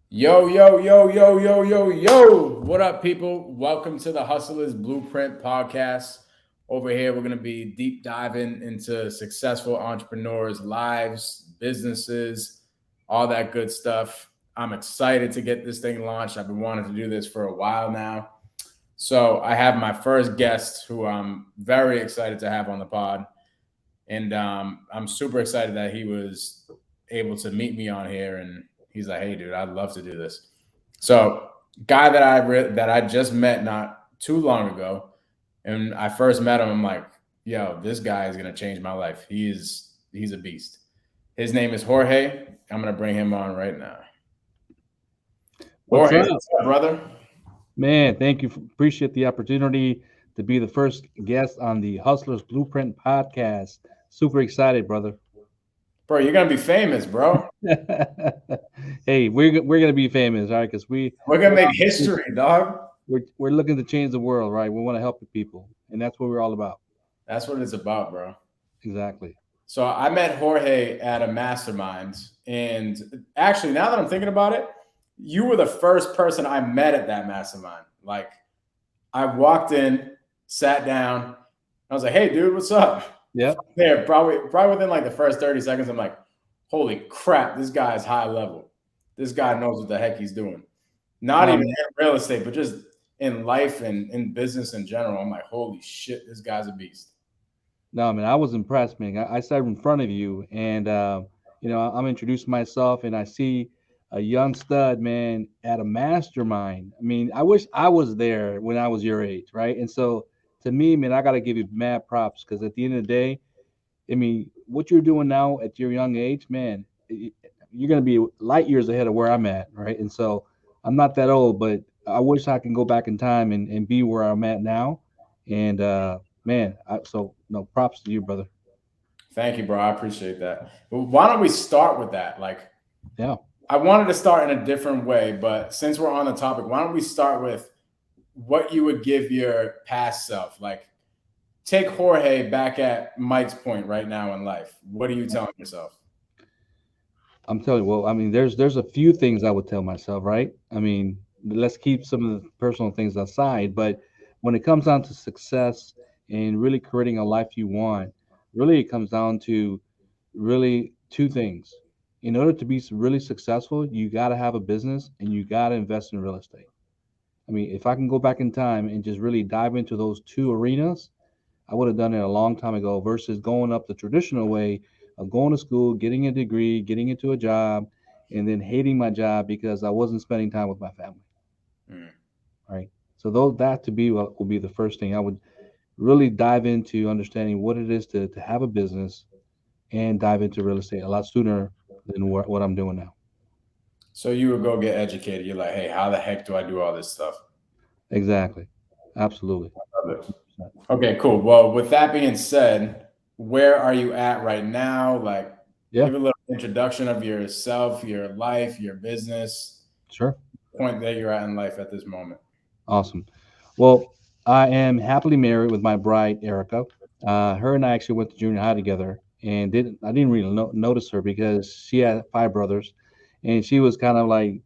Yo, yo, yo, yo, yo, yo, yo. What up, people? Welcome to the Hustlers Blueprint podcast. Over here, we're going to be deep diving into successful entrepreneurs' lives, businesses, all that good stuff. I'm excited to get this thing launched. I've been wanting to do this for a while now. So, I have my first guest who I'm very excited to have on the pod. And I'm super excited that he was able to meet me on here. And he's like, "Hey, dude, I'd love to do this." So, guy that I just met not too long ago, and I first met him, I'm like, "Yo, this guy is gonna change my life. He's a beast." His name is Jorge. I'm gonna bring him on right now. What's Jorge, up, what's up, brother? man? Thank you. Appreciate the opportunity to be the first guest on the Hustlers Blueprint podcast. Super excited, brother. Bro, you're gonna be famous, bro. Hey, we're gonna be famous, all right? Because We're gonna make history, dog. we're looking to change the world, right? We want to help the people, and that's what we're all about. That's what it's about, bro. Exactly. So I met Jorge at a mastermind, and actually, now that I'm thinking about it, you were the first person I met at that mastermind. Like, I walked in, sat down, I was like, "Hey, dude, what's up?" Yep. There, probably within like the first 30 seconds, I'm like, "Holy crap, this guy is high level. This guy knows what the heck he's doing. Not No, even man. in real estate, but just in life and in business in general." I'm like, "Holy shit, this guy's a beast." No, man. I was impressed, man. I sat in front of you, and I'm introducing myself, and I see a young stud, man, at a mastermind. I mean, I wish I was there when I was your age, right? And so, to me, man, I got to give you mad props because at the end of the day, I mean, what you're doing now at your young age, man, you're going to be light years ahead of where I'm at, right? And so, I'm not that old, but I wish I can go back in time and be where I'm at now. And man, so no props to you, brother. Thank you, bro. I appreciate that. Well, why don't we start with that? Like, Yeah. I wanted to start in a different way, but since we're on the topic, why don't we start with what you would give your past self? Like, take Jorge back at Mike's point right now in life. What are you telling yourself? I'm telling you, well, I mean, there's a few things I would tell myself, right? I mean, let's keep some of the personal things aside, but when it comes down to success and really creating a life you want, really it comes down to really two things. In order to be really successful, you got to have a business and you got to invest in real estate. I mean, if I can go back in time and just really dive into those two arenas, I would have done it a long time ago versus going up the traditional way of going to school, getting a degree, getting into a job, and then hating my job because I wasn't spending time with my family. Mm. Right. So those that to be what will be the first thing I would really dive into understanding what it is to have a business and dive into real estate a lot sooner than what I'm doing now. So you would go get educated. You're like, "Hey, how the heck do I do all this stuff?" Exactly. Absolutely. Love it. Okay, cool. Well, with that being said, where are you at right now? Like, Yeah. give a little introduction of yourself, your life, your business, Sure. point that you're at in life at this moment. Awesome. Well, I am happily married with my bride, Erica. Her and I actually went to junior high together, and I didn't really notice her because she had five brothers, and she was kind of like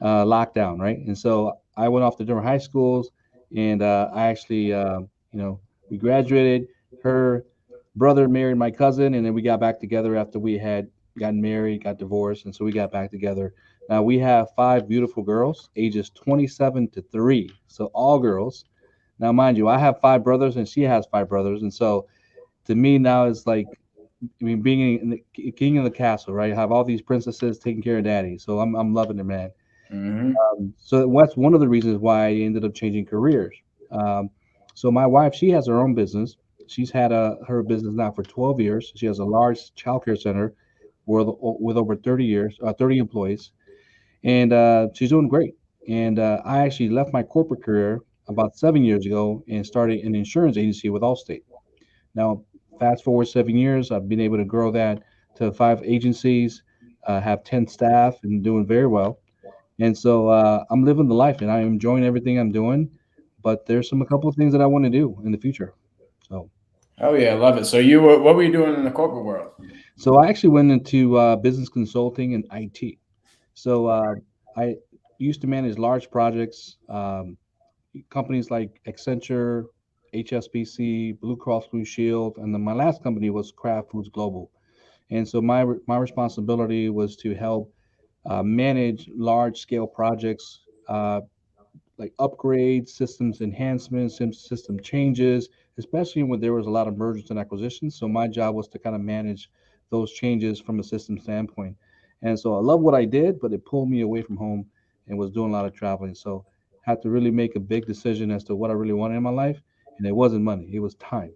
locked down, right? And so I went off to different high schools, and I actually, we graduated. Her brother married my cousin, and then we got back together after we had gotten married, got divorced, and so we got back together. Now we have five beautiful girls, ages 27 to 3, so all girls. Now, mind you, I have five brothers, and she has five brothers, and so to me now it's like, I mean, being in the king of the castle, right? I have all these princesses taking care of daddy, so I'm loving it, man. Hmm. So that's one of the reasons why I ended up changing careers. Um, so my wife, she has her own business. She's had her business now for 12 years. She has a large childcare center with over 30 years, 30 employees, and she's doing great. And I actually left my corporate career about 7 years ago and started an insurance agency with Allstate. Now, fast forward 7 years, I've been able to grow that to five agencies, have 10 staff, and doing very well. And so I'm living the life and I'm enjoying everything I'm doing. But there's a couple of things that I want to do in the future. So, Oh yeah, I love it. So what were you doing in the corporate world? so I actually went into business consulting and IT. So I used to manage large projects, companies like Accenture, HSBC, Blue Cross Blue Shield, and then my last company was Kraft Foods Global. And so my responsibility was to help manage large scale projects, like upgrades, systems enhancements, system changes, especially when there was a lot of mergers and acquisitions. So my job was to kind of manage those changes from a system standpoint. And so I love what I did, but it pulled me away from home and was doing a lot of traveling. So had to really make a big decision as to what I really wanted in my life. And it wasn't money, it was time.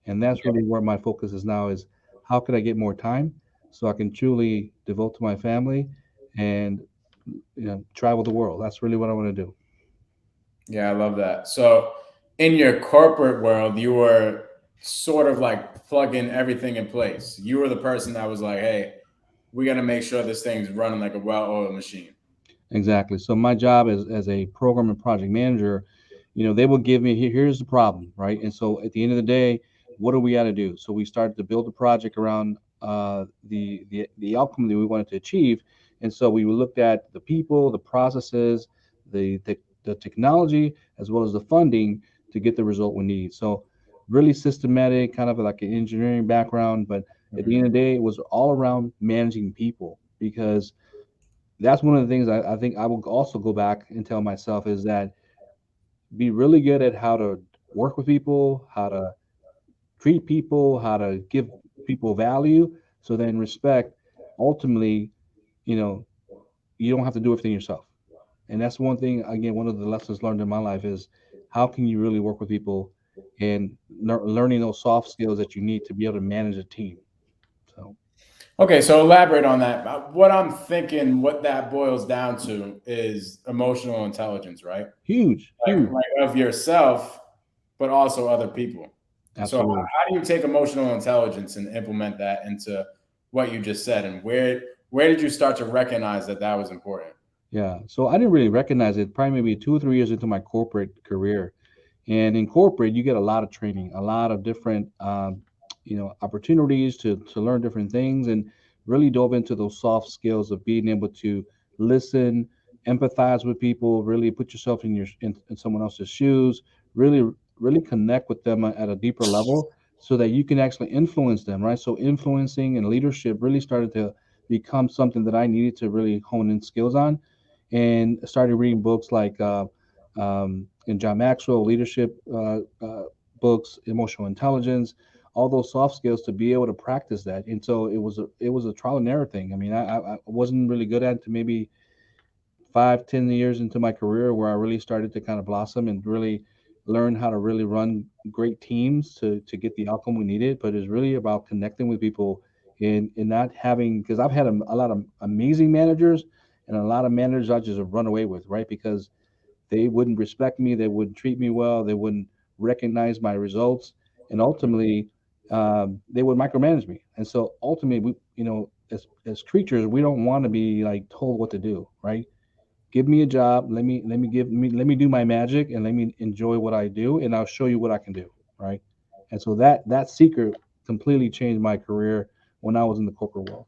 And that's really where my focus is now is how can I get more time so I can truly devote to my family and travel the world. That's really what I want to do. Yeah, I love that. So, in your corporate world, you were sort of like plugging everything in place. You were the person that was like, "Hey, we got to make sure this thing's running like a well-oiled machine." Exactly. So my job as a program and project manager, they will give me here's the problem, right? And so at the end of the day, what do we got to do? So we started to build a project around the outcome that we wanted to achieve, and so we looked at the people, the processes, the technology, as well as the funding to get the result we need. So really systematic, kind of like an engineering background, but at the Mhm. end of the day, it was all around managing people because that's one of the things I think I will also go back and tell myself is that be really good at how to work with people, how to treat people, how to give people value. So then respect, ultimately, you know, you don't have to do everything yourself. And that's one thing, again, one of the lessons learned in my life is how can you really work with people and learning those soft skills that you need to be able to manage a team. So Okay, so elaborate on that. What I'm thinking, what that boils down to is emotional intelligence, right? huge, huge, Like of yourself, but also other people. So absolutely. how do you take emotional intelligence and implement that into what you just said, and where did you start to recognize that that was important? Yeah. So I didn't really recognize it probably maybe 2 or 3 years into my corporate career. And in corporate, you get a lot of training, a lot of different, opportunities to learn different things and really dove into those soft skills of being able to listen, empathize with people, really put yourself in someone else's shoes, really, really connect with them at a deeper level so that you can actually influence them, right? So influencing and leadership really started to become something that I needed to really hone in skills on and started reading books like and John Maxwell leadership books, emotional intelligence, all those soft skills to be able to practice that. And so it was a trial and error thing. I mean, I wasn't really good at it to maybe 5, 10 years into my career where I really started to kind of blossom and really learn how to really run great teams to get the outcome we needed. But it's really about connecting with people and not having because I've had a lot of amazing managers and a lot of managers I just run away with, right? Because they wouldn't respect me, they wouldn't treat me well, they wouldn't recognize my results, and ultimately, they would micromanage me. And so ultimately, as creatures, we don't want to be like told what to do, right? Give me a job, let me do my magic, and let me enjoy what I do, and I'll show you what I can do, right? And so that secret completely changed my career when I was in the corporate world,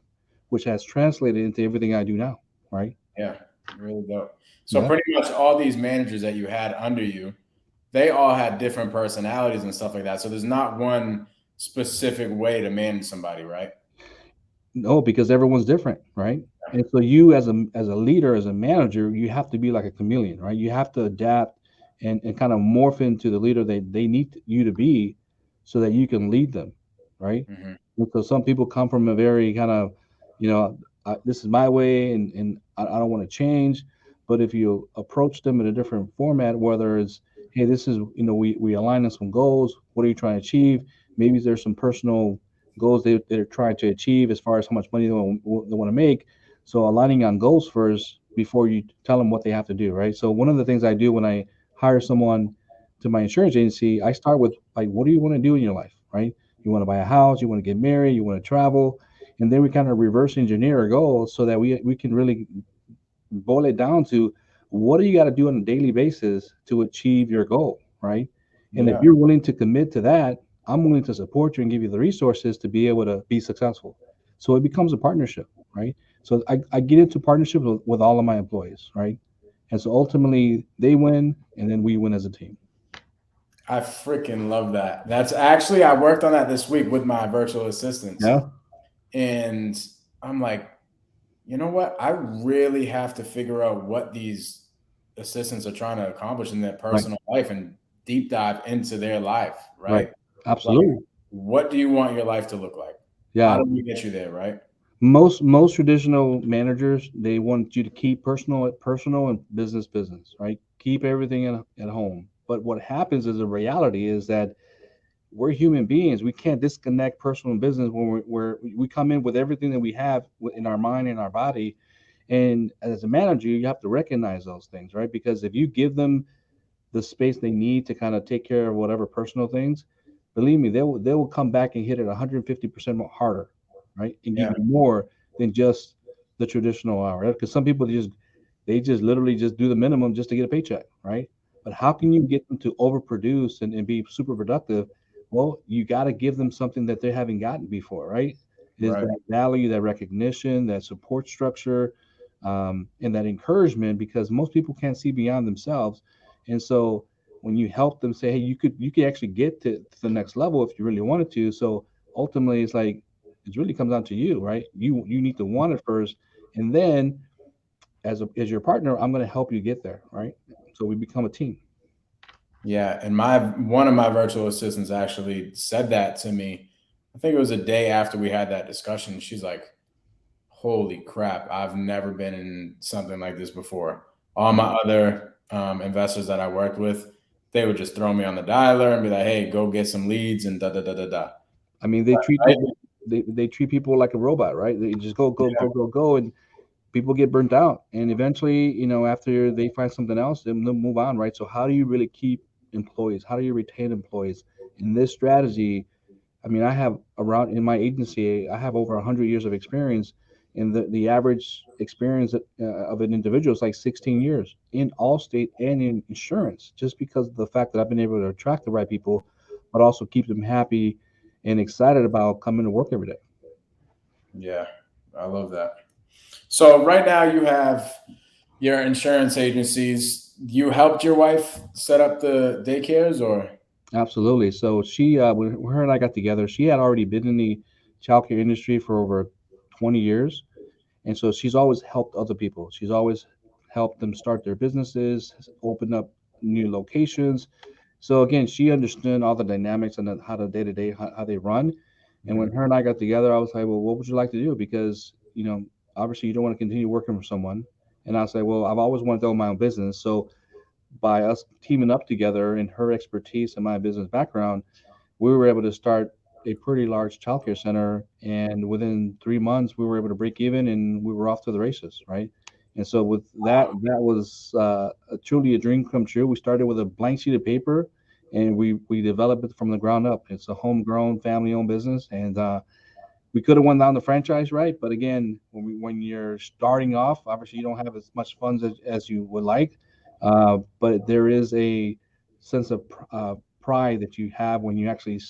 which has translated into everything I do now, right? Yeah, really dope. So Yeah. pretty much all these managers that you had under you, they all had different personalities and stuff like that. So there's not one specific way to manage somebody, right? No, because everyone's different, right? And so you as a leader, as a manager, you have to be like a chameleon, right? You have to adapt and kind of morph into the leader they need you to be so that you can lead them, right? Hmm. And so some people come from a very kind of, this is my way and I don't want to change. But if you approach them in a different format, whether it's, hey, this is, we align on some goals. What are you trying to achieve? Maybe there's some personal goals they're trying to achieve as far as how much money they want to make. So aligning on goals first before you tell them what they have to do, right? So one of the things I do when I hire someone to my insurance agency, I start with like, what do you want to do in your life, right? You want to buy a house, you want to get married, you want to travel, and then we kind of reverse engineer our goals so that we can really boil it down to what do you got to do on a daily basis to achieve your goal, right? And if Yeah. you're willing to commit to that, I'm willing to support you and give you the resources to be able to be successful. So it becomes a partnership, right? So I get into partnerships with all of my employees, right? And so ultimately they win, and then we win as a team. I freaking love that. That's actually, I worked on that this week with my virtual assistants. Yeah, And I'm like, you know what? I really have to figure out what these assistants are trying to accomplish in their right, personal life and deep dive into their life, right, right? Like, absolutely. what do you want your life to look like? How Yeah, do we get you there, right? most traditional managers, they want you to keep personal and business, right? Keep everything at home. But what happens is the reality is that we're human beings. We can't disconnect personal and business when we come in with everything that we have in our mind and our body. And as a manager, you have to recognize those things, right? Because if you give them the space they need to kind of take care of whatever personal things, believe me, they will come back and hit it 150% harder, right? And give Yeah. you more than just the traditional hour. Because some people just literally just do the minimum just to get a paycheck, right? But how can you get them to overproduce and be super productive? Well, you got to give them something that they haven't gotten before, right? It is Right. that value, that recognition, that support structure, and that encouragement, because most people can't see beyond themselves. And so when you help them say, hey, you could actually get to the next level if you really wanted to. So ultimately, it's like it really comes down to you, right? You need to want it first, and then as your partner, I'm going to help you get there, right? So we become a team. Yeah. And my one of my virtual assistants actually said that to me. I think it was a day after we had that discussion. She's like, holy crap, I've never been in something like this before. All my other investors that I worked with, they would just throw me on the dialer and be like, hey, go get some leads and da da da da da. I mean, they treat Right? people they treat people like a robot, right? They just go, and people get burnt out. And eventually, after they find something else, they'll move on, right? So how do you really keep employees? How do you retain employees? In this strategy, I mean, I have around in my agency, I have over 100 years of experience, and the average experience of an individual is like 16 years in Allstate and in insurance, just because of the fact that I've been able to attract the right people, but also keep them happy and excited about coming to work every day. Yeah, I love that. So right now you have your insurance agencies. You helped your wife set up the daycares, or Absolutely. So when her and I got together, she had already been in the childcare industry for over 20 years. And so she's always helped other people. She's always helped them start their businesses, open up new locations. So again, she understood all the dynamics and how the day to day how they run. And when Mhm. her and I got together, I was like, well, what would you like to do? Because obviously you don't want to continue working for someone. And I was like, well, I've always wanted to own my own business. So by us teaming up together and her expertise and my business background, we were able to start a pretty large childcare center. And within 3 months, we were able to break even and we were off to the races, right? And so with that was truly a dream come true. We started with a blank sheet of paper, and we developed it from the ground up. It's a homegrown, family-owned business, and we could have won down the franchise, right? But again, when you're starting off, obviously you don't have as much funds as you would like, but there is a sense of pride that you have when you actually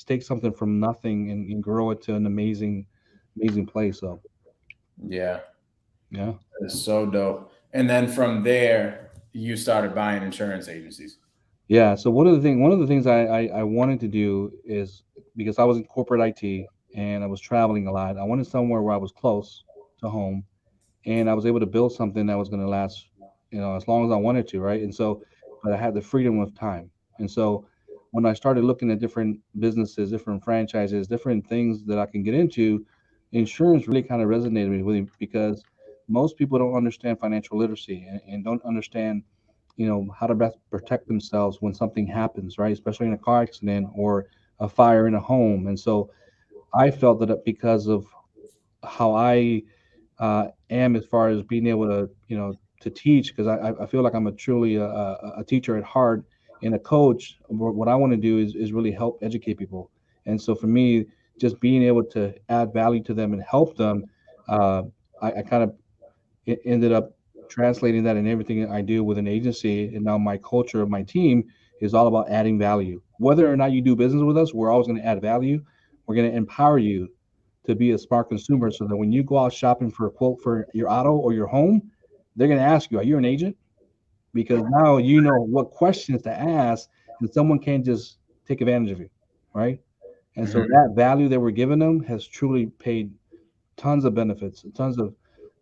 take something from nothing and grow it to an amazing place. So Yeah, yeah. it's so dope. And then from there, you started buying insurance agencies. Yeah. So one of the things I wanted to do is, because I was in corporate IT and I was traveling a lot, I wanted somewhere where I was close to home, and I was able to build something that was going to last, as long as I wanted to, right? And so, but I had the freedom of time. And so, when I started looking at different businesses, different franchises, different things that I can get into, insurance really kind of resonated with me, because most people don't understand financial literacy, and don't understand, how to best protect themselves when something happens, right? Especially in a car accident or a fire in a home. And so, I felt that because of how I am, as far as being able to to teach, because I feel like I'm a truly a teacher at heart and a coach. What I want to do is really help educate people. And so for me, just being able to add value to them and help them, uh, I kind of ended up translating that in everything I do with an agency. And now my culture of my team is all about adding value. Whether or not you do business with us, we're always going to add value. We're going to empower you to be a smart consumer so that when you go out shopping for a quote for your auto or your home, they're going to ask you, are you an agent? Because now you know what questions to ask, and someone can't just take advantage of you, right? And so Mhm. that value that we're giving them has truly paid tons of benefits, tons of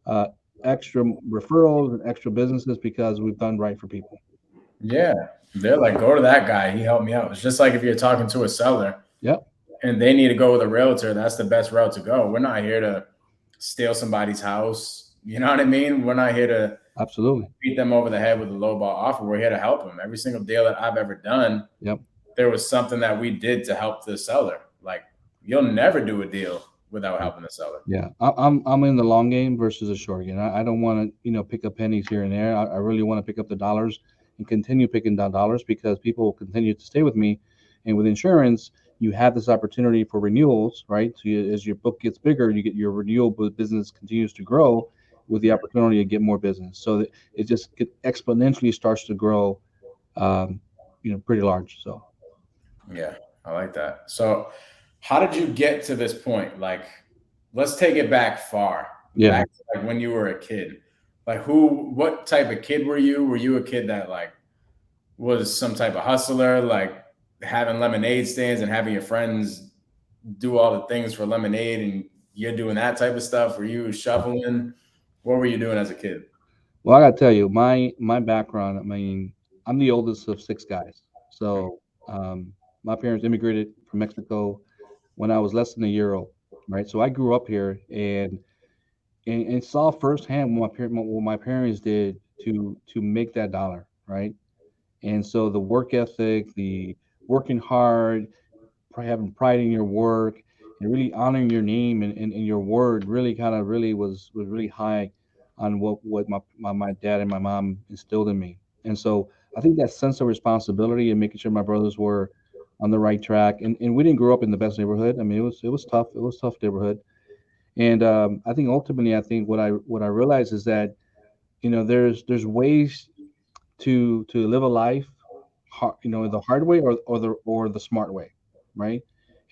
uh, extra referrals and extra businesses because we've done right for people. Yeah, they're like, go to that guy. He helped me out. It's just like if you're talking to a seller Yep, and they need to go with a realtor, that's the best route to go. We're not here to steal somebody's house. You know what I mean? We're not here to absolutely. beat them over the head with a low ball offer. We're here to help them. Every single deal that I've ever done, Yep. there was something that we did to help the seller. Like, you'll never do a deal without helping the seller. Yeah, I'm in the long game versus the short game. I don't want to pick up pennies here and there. I really want to pick up the dollars and continue picking down dollars because people will continue to stay with me. And with insurance, you have this opportunity for renewals, right? So as your book gets bigger, you get your renewable business continues to grow with the opportunity to get more business. So that it just exponentially starts to grow, um, pretty large. So Yeah, I like that. So, how did you get to this point? Like, let's take it back far, yeah. back to like when you were a kid. Like, what type of kid were you? Were you a kid that like was some type of hustler, like having lemonade stands and having your friends do all the things for lemonade, and you're doing that type of stuff? Were you shoveling? What were you doing as a kid? Well, I gotta tell you, my background. I mean, I'm the oldest of six guys. So my parents immigrated from Mexico when I was less than a year old, right? So I grew up here and saw firsthand what my parents did to make that dollar, right? And so the work ethic, the working hard, having pride in your work, and really honoring your name and your word really kind of really was really high on what my dad and my mom instilled in me. And so I think that sense of responsibility and making sure my brothers were on the right track. And we didn't grow up in the best neighborhood. I mean, it was tough. It was a tough neighborhood. And I think ultimately, I think what I realized is that there's ways to live a life, the hard way or the smart way, right?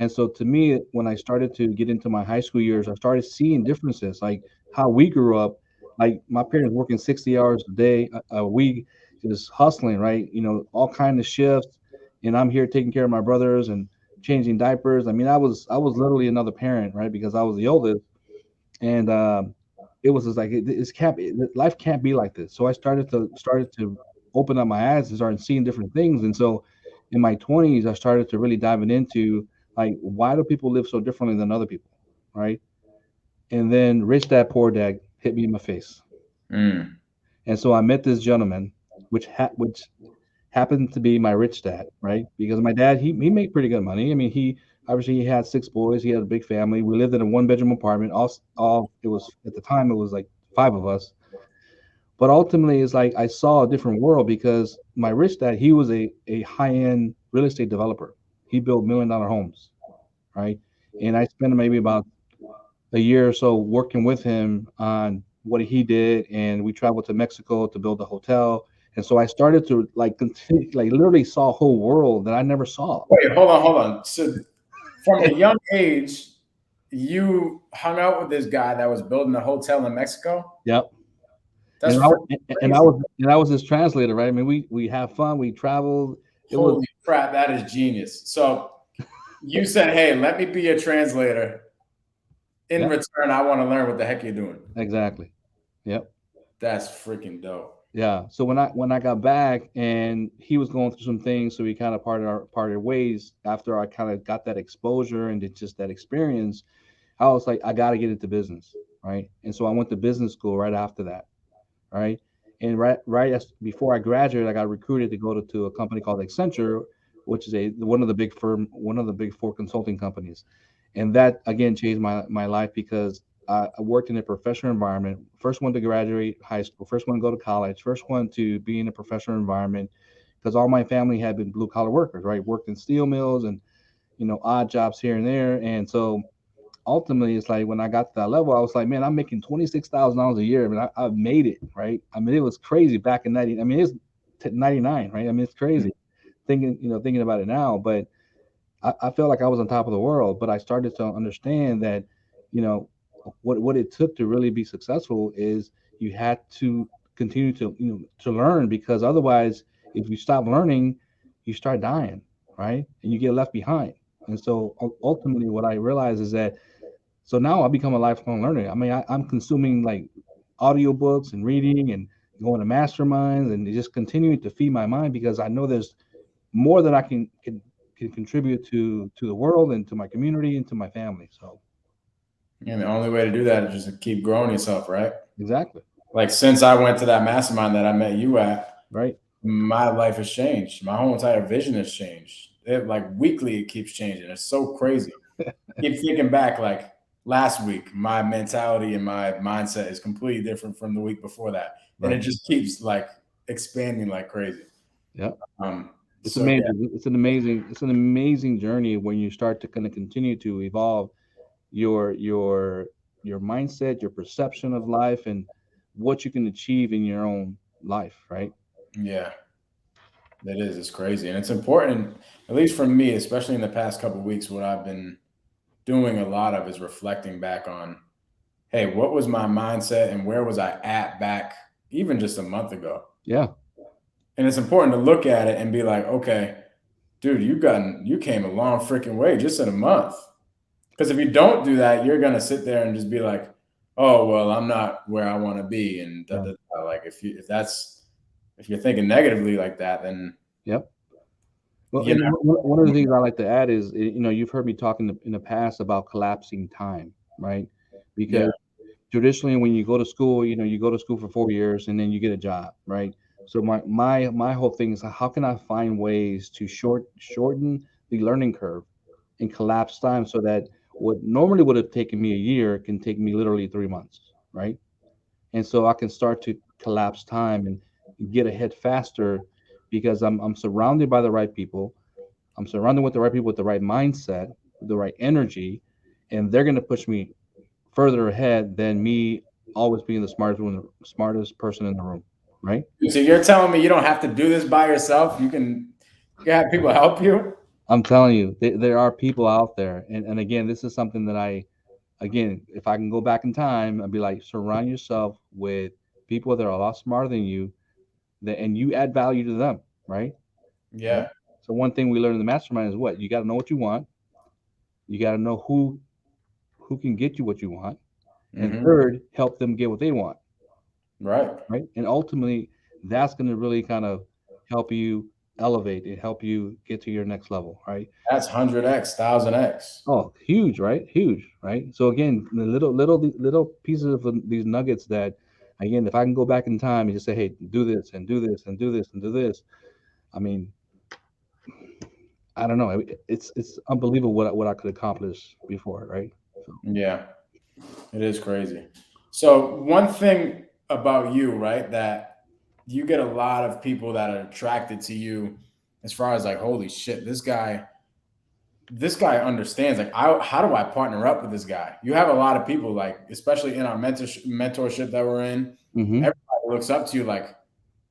And so to me, when I started to get into my high school years, I started seeing differences, like how we grew up. Like my parents working 60 hours a day, a week, just hustling, right? All kind of shifts, and I'm here taking care of my brothers and changing diapers. I mean, I was literally another parent, right? Because I was the oldest, and it was just like life can't be like this. So I started to open up my eyes and started seeing different things. And so in my 20s, I started to really diving into like why do people live so differently than other people, right? And then rich dad poor dad hit me in my face, Mm. and so I met this gentleman, which happened to be my rich dad, right? Because my dad, he made pretty good money. I mean, he obviously he had six boys, he had a big family. We lived in a one-bedroom apartment. All it was at the time it was like five of us. But ultimately, it's like I saw a different world because my rich dad, he was a high-end real estate developer. He built million-dollar homes, right? And I spent maybe about a year or so working with him on what he did, and we traveled to Mexico to build a hotel. And so I started to like continue, like literally saw a whole world that I never saw. Wait, hold on, hold on. So, from a young age, you hung out with this guy that was building a hotel in Mexico. Yep. That's And I freaking and I crazy. was and I was his translator, right? I mean, we have fun, we traveled. It was Holy crap, that is genius. So you said, "Hey, let me be your translator. In Yep, return, I want to learn what the heck you're doing." exactly. Yep. That's freaking dope. Yeah. So when I got back and he was going through some things, so we kind of parted ways after I kind of got that exposure and did just that experience. I was like, I got to get into business, right? And so I went to business school right after that, right? And right as before I graduated, I got recruited to go to a company called Accenture, which is one of the big four consulting companies, and that again changed my life because I worked in a professional environment. First one to graduate high school, first one to go to college, first one to be in a professional environment because all my family had been blue collar workers, right? Worked in steel mills and odd jobs here and there, and so ultimately it's like when I got to that level, I was like, man, I'm making $26,000 a year. I mean, I've made it, right? I mean, it was crazy back in 90. I mean, it's 99, right? I mean, it's crazy thinking about it now, but I felt like I was on top of the world. But I started to understand that, you know, what it took to really be successful is you had to continue to, to learn, because otherwise, if you stop learning, you start dying, right? And you get left behind. And so ultimately, what I realized is that, so now I become a lifelong learner. I mean, I'm consuming like audiobooks and reading and going to masterminds and just continuing to feed my mind, because I know there's more that I can contribute to the world and to my community and to my family. So And the only way to do that is just to keep growing yourself, right? exactly. Like since I went to that mastermind that I met you at, Right. my life has changed. My whole entire vision has changed. It like weekly it keeps changing. It's so crazy. Keep thinking back like last week, my mentality and my mindset is completely different from the week before that. And it Right. just keeps like expanding like crazy. Yeah. Um It's so yeah, amazing. It's an amazing journey when you start to kind of continue to evolve your your your mindset, your perception of life, and what you can achieve in your own life, right? yeah, it is. It's crazy. And it's important, at least for me, especially in the past couple of weeks, what I've been doing a lot of is reflecting back on, hey, what was my mindset and where was I at back even just a month ago? Yeah. And it's important to look at it and be like, okay, dude, you came a long freaking way just in a month. Because if you don't do that, you're gonna sit there and just be like, oh well, I'm not where I want to be, and da, Yeah. da, da. Like if you're thinking negatively like that, then Yep. Well, you're and not. one of the things I like to add is, you've heard me talk in the past about collapsing time, right? Yeah, Because traditionally, when you go to school, you go to school for 4 years and then you get a job, right? So my whole thing is, how can I find ways to shorten the learning curve and collapse time, so that what normally would have taken me a year can take me literally 3 months, right? And so I can start to collapse time and get ahead faster, because I'm surrounded by the right people. I'm surrounded with the right people with the right mindset, with the right energy, and they're going to push me further ahead than me always being the smartest person in the room, right? so you're telling me you don't have to do this by yourself. You can have people help you. I'm telling you, there are people out there, and again, this is something that again, if I can go back in time, I'd be like, surround yourself with people that are a lot smarter than you, and you add value to them, right? Right. Yeah. So one thing we learned in the mastermind is, what you got to know what you want. You got to know who can get you what you want, and Hmm. third, help them get what they want, Right. right? And ultimately, that's going to really kind of help you elevate and help you get to your next level, right? That's 100x, 1000x. Oh, huge, right? Huge, right? So again, the little pieces of these nuggets that, again, if I can go back in time and just say, hey, do this and do this and do this and do this, I mean, I don't know. It's unbelievable what I could accomplish before, right? So Yeah, it is crazy. So one thing about you, right, that you get a lot of people that are attracted to you as far as like, holy shit, this guy understands. Like, how do I partner up with this guy? You have a lot of people, like, especially in our mentorship that we're in, hmm everybody looks up to you like,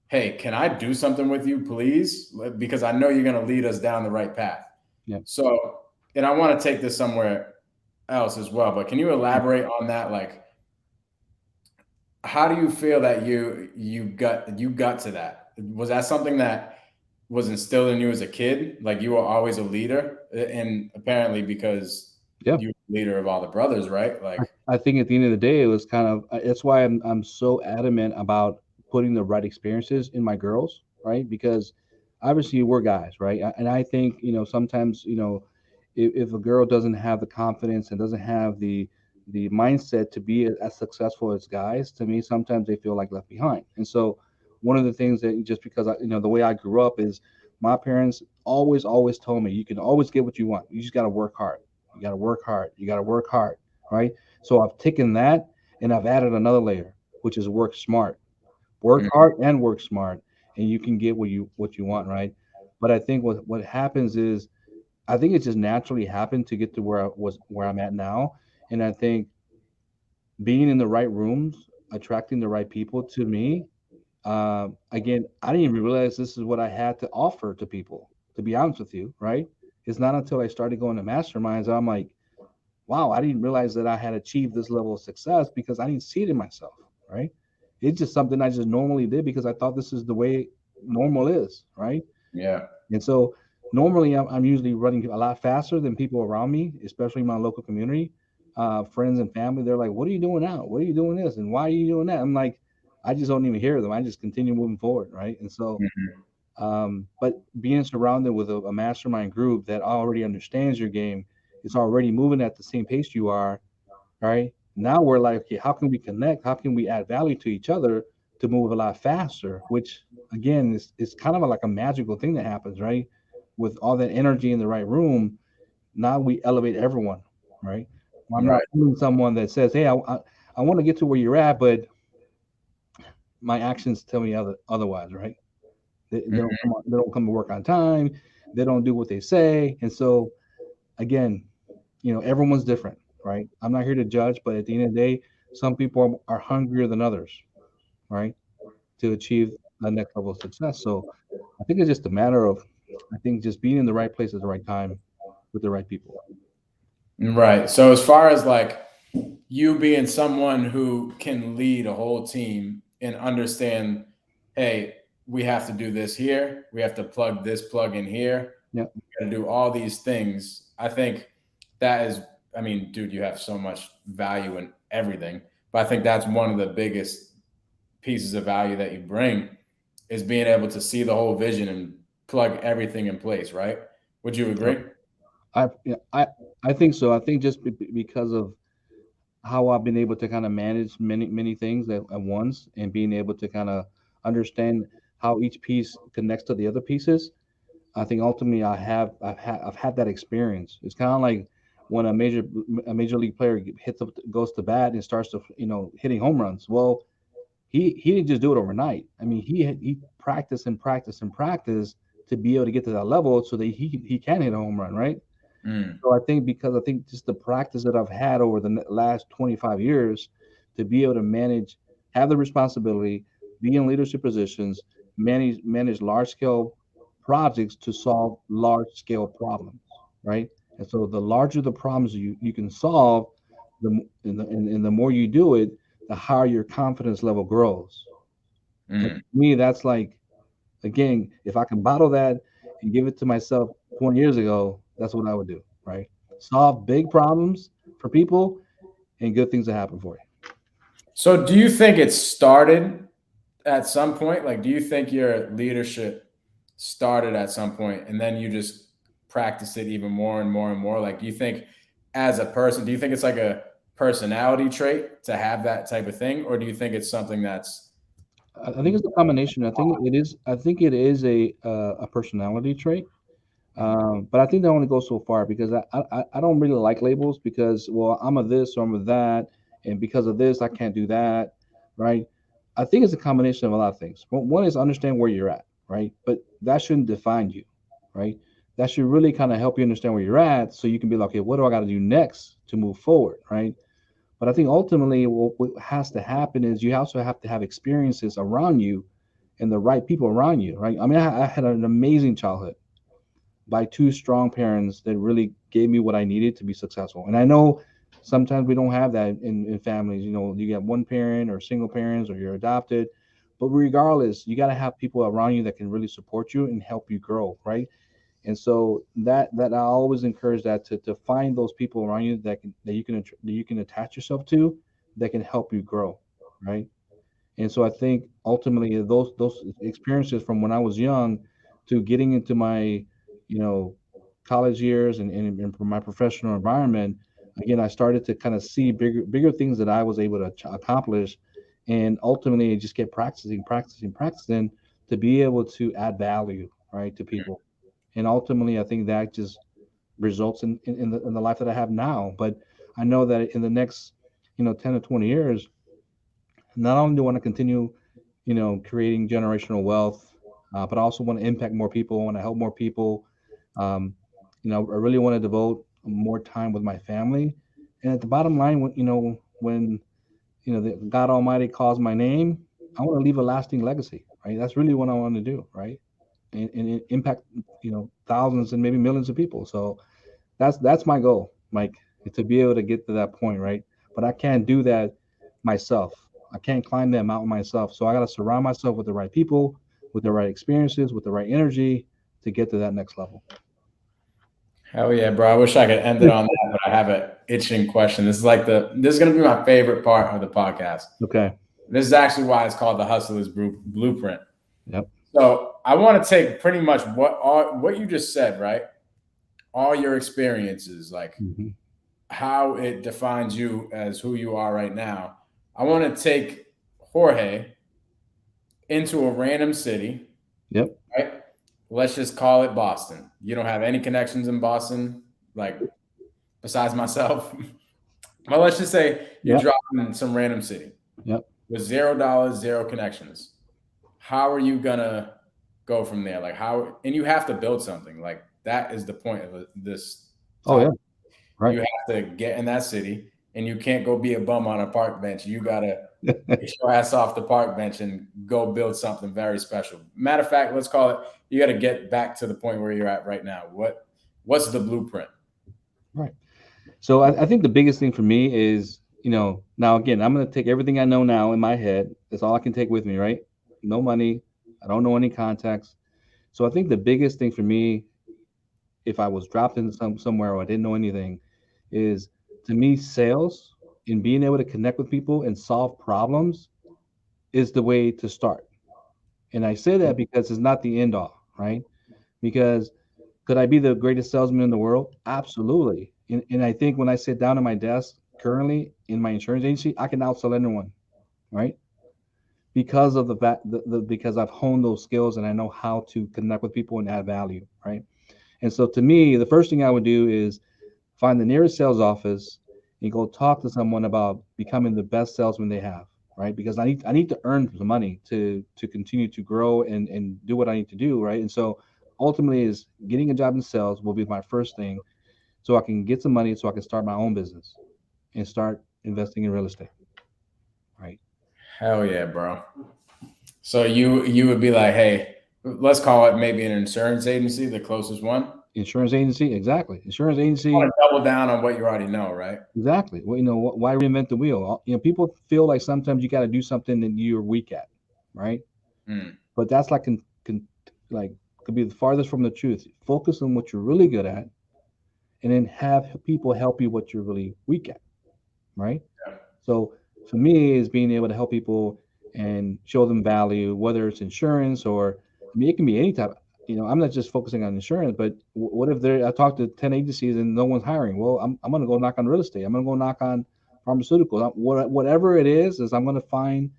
hey, can I do something with you, please? Because I know you're going to lead us down the right path. yeah. So, and I want to take this somewhere else as well, but can you elaborate on that? Like, how do you feel that you got to that? Was that something that was instilled in you as a kid? Like you were always a leader, and apparently because Yeah. you're the leader of all the brothers, right? Like, I think at the end of the day, it was kind of, it's why I'm so adamant about putting the right experiences in my girls, right? Because obviously we're guys, right? And I think, sometimes, if a girl doesn't have the confidence and doesn't have the mindset to be as successful as guys, to me, sometimes they feel like left behind. And so one of the things that, just because the way I grew up is, my parents always told me, you can always get what you want. You just got to work hard. You got to work hard. You got to work hard, right? So I've taken that and I've added another layer, which is work smart. Work mm, hard and work smart, and you can get what you want, right? But I think what happens is, I think it just naturally happened to get to where I'm at now. And I think being in the right rooms, attracting the right people to me, again, I didn't even realize this is what I had to offer to people, to be honest with you, right? It's not until I started going to masterminds, I'm like, wow, I didn't realize that I had achieved this level of success because I didn't see it in myself, right? It's just something I just normally did because I thought this is the way normal is, right? Yeah. And so normally I'm usually running a lot faster than people around me, especially my local community, friends and family. They're like, "What are you doing now? What are you doing this? And why are you doing that?" I'm like, I just don't even hear them. I just continue moving forward, right? And so, Mhm. but being surrounded with a mastermind group that already understands your game, is already moving at the same pace you are, right? Now we're like, okay, how can we connect? How can we add value to each other to move a lot faster? Which again is kind of like a magical thing that happens, right? With all that energy in the right room, now we elevate everyone, right? I'm not Right. fooling someone that says, hey, I want to get to where you're at, but my actions tell me otherwise, right? They don't Mhm. come on, they don't come to work on time, they don't do what they say, and so again, everyone's different, right? I'm not here to judge, but at the end of the day, some people are hungrier than others, right, to achieve the next level of success. So I think it's just a matter of, I think, just being in the right place at the right time with the right people. Right. So as far as like you being someone who can lead a whole team and understand, hey, we have to do this here, we have to plug this plug in here, Yeah. we got to do all these things. I think that is, I mean, dude, you have so much value in everything, but I think that's one of the biggest pieces of value that you bring is being able to see the whole vision and plug everything in place, right? Would you Yep. agree? Yeah, I think so. I think just because of how I've been able to kind of manage many things at once, and being able to kind of understand how each piece connects to the other pieces. I think ultimately I've had that experience. It's kind of like when a major league player goes to bat and starts to hitting home runs. Well, he didn't just do it overnight. I mean, he practiced and practiced and practiced to be able to get to that level so that he can hit a home run, right? Mm, So I think just the practice that I've had over the last 25 years to be able to manage, have the responsibility, be in leadership positions, manage large scale projects to solve large scale problems, right? And so the larger the problems you can solve, and the more you do it, the higher your confidence level grows. And mm. to me, that's like, again, if I can bottle that and give it to myself 20 years ago, that's what I would do, right? Solve big problems for people, and good things that happen for you. So, do you think it started at some point? Like, do you think your leadership started at some point and then you just practice it even more and more and more? Like, do you think as a person, do you think it's like a personality trait to have that type of thing? Or do you think it's something that's, I think it's a combination. I think it is. I think it is a personality trait. But I think that only goes so far because I don't really like labels because, well, I'm a this or I'm a that, and because of this I can't do that, right? I think it's a combination of a lot of things. One is understand where you're at, right? But that shouldn't define you, right? That should really kind of help you understand where you're at, so you can be like, okay, what do I got to do next to move forward, right? But I think ultimately what has to happen is you also have to have experiences around you and the right people around you, right? I mean, I had an amazing childhood by two strong parents that really gave me what I needed to be successful. And I know sometimes we don't have that in families. You get one parent or single parents or you're adopted. But regardless, you got to have people around you that can really support you and help you grow, right? And so that I always encourage that to find those people around you that you can attach yourself to, that can help you grow, right? And so I think ultimately those experiences from when I was young to getting into my, you know, college years and my professional environment, again, I started to kind of see bigger things that I was able to accomplish, and ultimately I just kept practicing to be able to add value, right, to people. And ultimately, I think that just results in the life that I have now. But I know that in the next, 10 to 20 years, not only do I want to continue, creating generational wealth, but I also want to impact more people. I want to help more people. Um, I really want to devote more time with my family. And at the bottom line, when God Almighty calls my name, I want to leave a lasting legacy. Right? That's really what I want to do. Right? And impact, thousands and maybe millions of people. So that's my goal, Mike. to be able to get to that point, right? But I can't do that myself. I can't climb that mountain myself. So I got to surround myself with the right people, with the right experiences, with the right energy to get to that next level. Hell yeah, bro. I wish I could end it on that, but I have an itching question. This is gonna be my favorite part of the podcast. Okay. This is actually why it's called the Hustler's Blueprint. Yep. So I want to take pretty much what you just said, right? All your experiences, like Hmm. how it defines you as who you are right now. I want to take Jorge into a random city, Yep. right? Let's just call it Boston. You don't have any connections in Boston, like besides myself. Well, let's just say you're Yep. dropping in some random city Yep. with $0, zero connections. How are you gonna go from there? Like how, and you have to build something. Like that is the point of this Oh topic. yeah. Right. You have to get in that city, and you can't go be a bum on a park bench. You gotta get your ass off the park bench and go build something very special. Matter of fact, let's call it. You got to get back to the point where you're at right now. What's the blueprint? Right. So I think the biggest thing for me is, now again, I'm going to take everything I know now in my head. That's all I can take with me, right? No money. I don't know any contacts. So I think the biggest thing for me, if I was dropped in somewhere or I didn't know anything, is to me sales and being able to connect with people and solve problems is the way to start. And I say that because it's not the end all, right? Because could I be the greatest salesman in the world? Absolutely. And I think when I sit down at my desk currently in my insurance agency, I can outsell anyone, right? Because of because I've honed those skills and I know how to connect with people and add value, right? And so to me, the first thing I would do is find the nearest sales office and go talk to someone about becoming the best salesman they have, right? Because I need to earn the money to continue to grow and do what I need to do, right? And so ultimately is getting a job in sales will be my first thing so I can get some money so I can start my own business and start investing in real estate, right? Hell yeah, bro. So you would be like, hey, let's call it maybe an insurance agency, the closest one. Insurance agency, exactly. Insurance Want agency, to double down on what you already know, right? exactly. Well, why reinvent the wheel? People feel like sometimes you got to do something that you're weak at, right? Mm, But that's like like could be the farthest from the truth. Focus on what you're really good at, and then have people help you what you're really weak at, right? yeah. So for me, is being able to help people and show them value, whether it's insurance or I mean, it can be any type. I'm not just focusing on insurance, but what if I talk to 10 agencies and no one's hiring? Well, I'm going to go knock on real estate. I'm going to go knock on pharmaceuticals. Whatever it is I'm going to find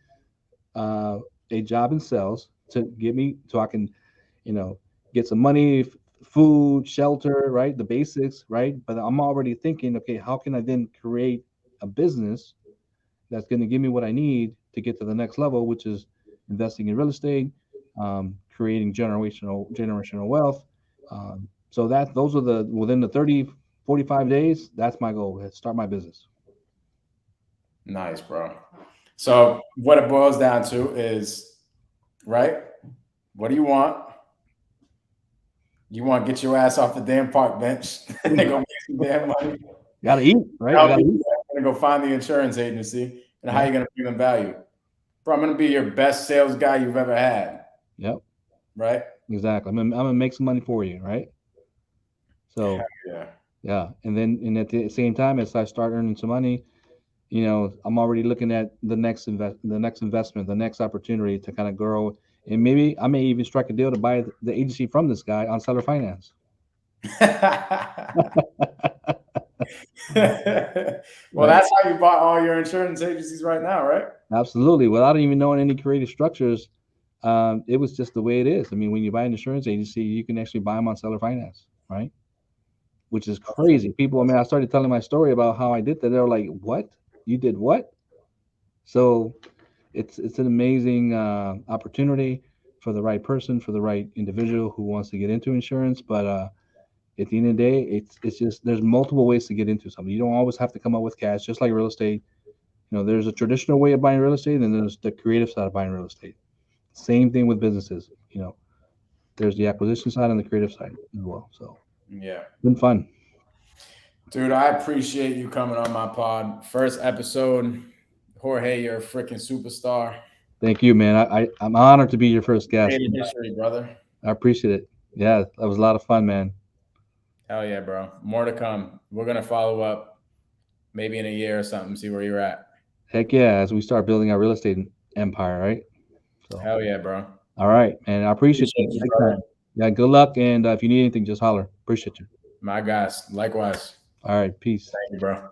uh, a job in sales to get me so I can, you know, get some money, food, shelter, right? The basics, right? But I'm already thinking, okay, how can I then create a business that's going to give me what I need to get to the next level, which is investing in real estate, creating generational wealth. So that those are the within the 30-45 days. That's my goal. Start my business. Nice, bro. So what it boils down to is, right? What do you want? You want to get your ass off the damn park bench and go make some damn money. Got to eat, right? I How got do to you eat. going to go find the insurance agency and how Yeah. you going to bring them value? Bro, I'm going to be your best sales guy you've ever had, Yep. right? Exactly. I'm gonna make some money for you, right? So Yeah. yeah, and at the same time, as I start earning some money, I'm already looking at the next investment, the next opportunity to kind of grow, and maybe I may even strike a deal to buy the agency from this guy on seller finance. Well, Right? that's how you bought all your insurance agencies right now, right? Absolutely. Without even knowing any creative structures, it was just the way it is. I mean, when you buy an insurance agency, you can actually buy them on seller finance, right? Which is crazy. People, I mean, I started telling my story about how I did that. They were like, "What? You did what?" So it's an amazing opportunity for the right person, for the right individual who wants to get into insurance. But at the end of the day, it's just there's multiple ways to get into something. You don't always have to come up with cash, just like real estate. There's a traditional way of buying real estate, and there's the creative side of buying real estate. Same thing with businesses. There's the acquisition side and the creative side as well. So Yeah. it's been fun. Dude, I appreciate you coming on my pod. First episode, Jorge, you're a freaking superstar. Thank you, man. I'm honored to be your first guest. Created history, brother. I appreciate it. Yeah, that was a lot of fun, man. Hell yeah, bro. More to come. We're gonna follow up maybe in a year or something, see where you're at. Heck yeah, as we start building our real estate empire, right? So, Hell yeah, bro. all right, man. I appreciate Appreciate you. you, brother. Anytime. Yeah, good luck. And if you need anything, just holler. Appreciate you. My guys, likewise. All right, peace. Thank you, bro.